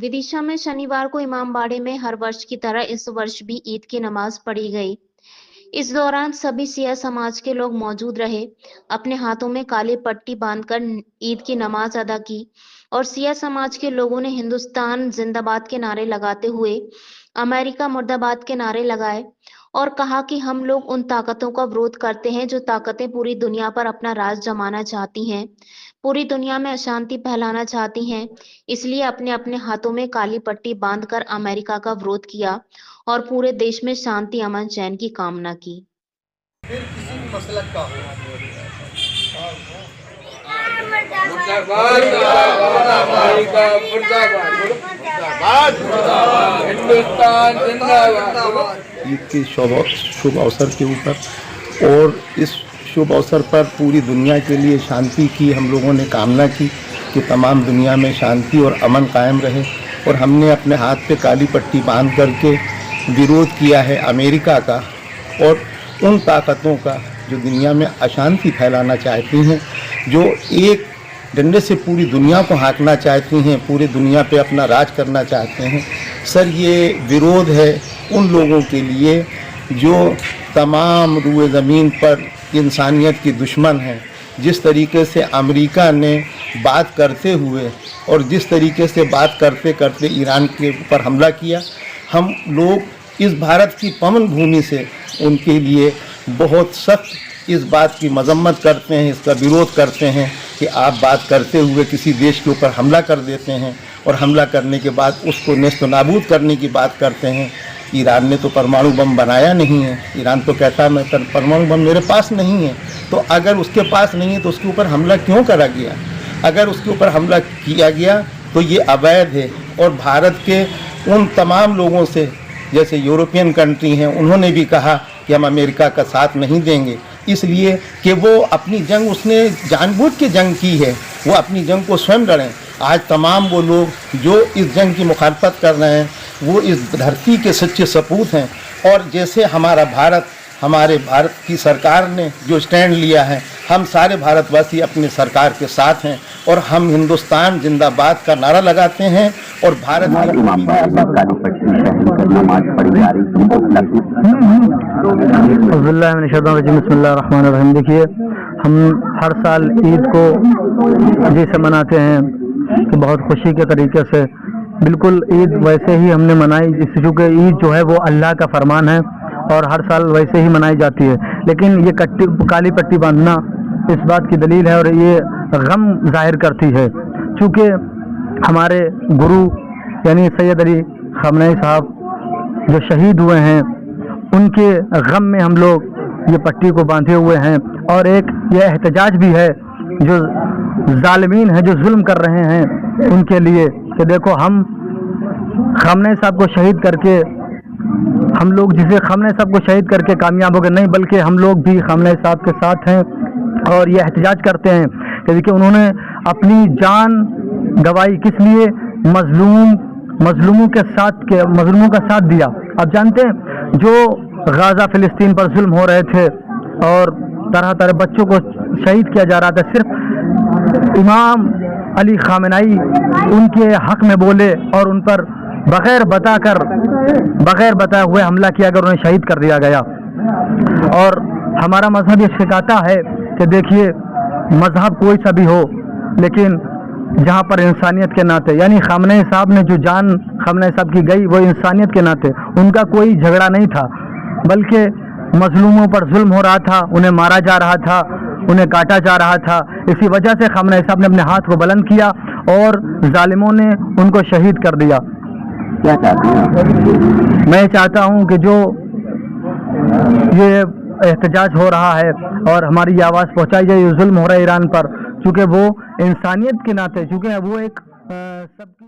विदिशा में शनिवार को इमामबाड़े में हर वर्ष की तरह इस वर्ष भी ईद की नमाज पढ़ी गई। इस दौरान सभी सिया समाज के लोग मौजूद रहे। अपने हाथों में काली पट्टी बांधकर ईद की नमाज अदा की और सिया समाज के लोगों ने हिंदुस्तान जिंदाबाद के नारे लगाते हुए अमेरिका मुर्दाबाद के नारे लगाए और कहा कि हम लोग उन ताकतों का विरोध करते हैं जो ताकतें पूरी दुनिया पर अपना राज जमाना चाहती हैं, पूरी दुनिया में अशांति फैलाना चाहती हैं। इसलिए अपने अपने हाथों में काली पट्टी बांधकर अमेरिका का विरोध किया और पूरे देश में शांति, अमन, चैन की कामना की। फिर किसी भी मसलक का हो। ईद के शुभ अवसर के ऊपर और इस शुभ अवसर पर पूरी दुनिया के लिए शांति की हम लोगों ने कामना की कि तमाम दुनिया में शांति और अमन कायम रहे। और हमने अपने हाथ पे काली पट्टी बांध करके विरोध किया है अमेरिका का और उन ताकतों का जो दुनिया में अशांति फैलाना चाहती हैं, जो एक डंडे से पूरी दुनिया को हाँकना चाहती हैं, पूरी दुनिया पे अपना राज करना चाहते हैं। सर, ये विरोध है उन लोगों के लिए जो तमाम रुए ज़मीन पर इंसानियत की दुश्मन हैं। जिस तरीके से अमेरिका ने बात करते हुए और जिस तरीके से बात करते करते ईरान के ऊपर हमला किया, हम लोग इस भारत की पवन भूमि से उनके लिए बहुत सख्त इस बात की मजम्मत करते हैं, इसका विरोध करते हैं कि आप बात करते हुए किसी देश के ऊपर हमला कर देते हैं और हमला करने के बाद उसको नेस्त नाबूद करने की बात करते हैं। ईरान ने तो परमाणु बम बनाया नहीं है। ईरान तो कहता है मैं परमाणु बम मेरे पास नहीं है। तो अगर उसके पास नहीं है तो उसके ऊपर हमला क्यों करा गया? अगर उसके ऊपर हमला किया गया तो ये अवैध है। और भारत के उन तमाम लोगों से, जैसे यूरोपियन कंट्री हैं, उन्होंने भी कहा कि हम अमेरिका का साथ नहीं देंगे, इसलिए कि वो अपनी जंग उसने जानबूझ के जंग की है, वो अपनी जंग को स्वयं लड़ें। आज तमाम वो लोग जो इस जंग की मुखालफत कर रहे हैं वो इस धरती के सच्चे सपूत हैं। और जैसे हमारे भारत की सरकार ने जो स्टैंड लिया है, हम सारे भारतवासी अपने सरकार के साथ हैं और हम हिंदुस्तान जिंदाबाद का नारा लगाते हैं। और भारत बिस्मिल्लाहिर्रहमानिर्रहीम। देखिए, हम हर साल ईद को जैसे मनाते हैं कि बहुत खुशी के तरीके से, बिल्कुल ईद वैसे ही हमने मनाई, क्योंकि ईद जो है वो अल्लाह का फरमान है और हर साल वैसे ही मनाई जाती है। लेकिन ये काली पट्टी बांधना इस बात की दलील है और ये गम जाहिर करती है, चूँकि हमारे गुरु यानी सैयद अली ख़ामनेई साहब जो शहीद हुए हैं, उनके गम में हम लोग ये पट्टी को बांधे हुए हैं। और एक ये एहतजाज भी है जो जालिमीन हैं, जो जुल्म कर रहे हैं उनके लिए, कि देखो हम ख़ामनेई साहब को शहीद करके, हम लोग जिसे ख़ामनेई साहब को शहीद करके कामयाब हो गए, नहीं बल्कि हम लोग भी ख़ामनेई साहब के साथ हैं। और ये एहतजाज करते हैं कि देखिए उन्होंने अपनी जान गवाई किस लिए? मजलूमों का साथ दिया। अब जानते हैं जो गाज़ा फ़िलिस्तीन पर जुल्म हो रहे थे और तरह तरह बच्चों को शहीद किया जा रहा था, सिर्फ इमाम अली ख़ामनेई उनके हक़ में बोले और उन पर बग़ैर बताए हुए हमला किया गया, उन्हें शहीद कर दिया गया। और हमारा मज़हब ये सिखाता है कि देखिए, मज़हब कोई सा भी हो, लेकिन जहाँ पर इंसानियत के नाते, यानी ख़ामनेई साहब ने जो जान ख़ामनेई साहब की गई वो इंसानियत के नाते, उनका कोई झगड़ा नहीं था, बल्कि मजलूमों पर जुल्म हो रहा था, उन्हें मारा जा रहा था, उन्हें काटा जा रहा था। इसी वजह से ख़ामनेई साहब ने अपने हाथ को बुलंद किया और जालिमों ने उनको शहीद कर दिया। क्या चाहते हैं? मैं चाहता हूँ कि जो ये एहतजाज हो रहा है और हमारी ये आवाज़ पहुँचाई जाए, ये जुल्म हो रहा है ईरान पर, चूँकि वो इंसानियत के नाते, चूँकि वो एक सबकी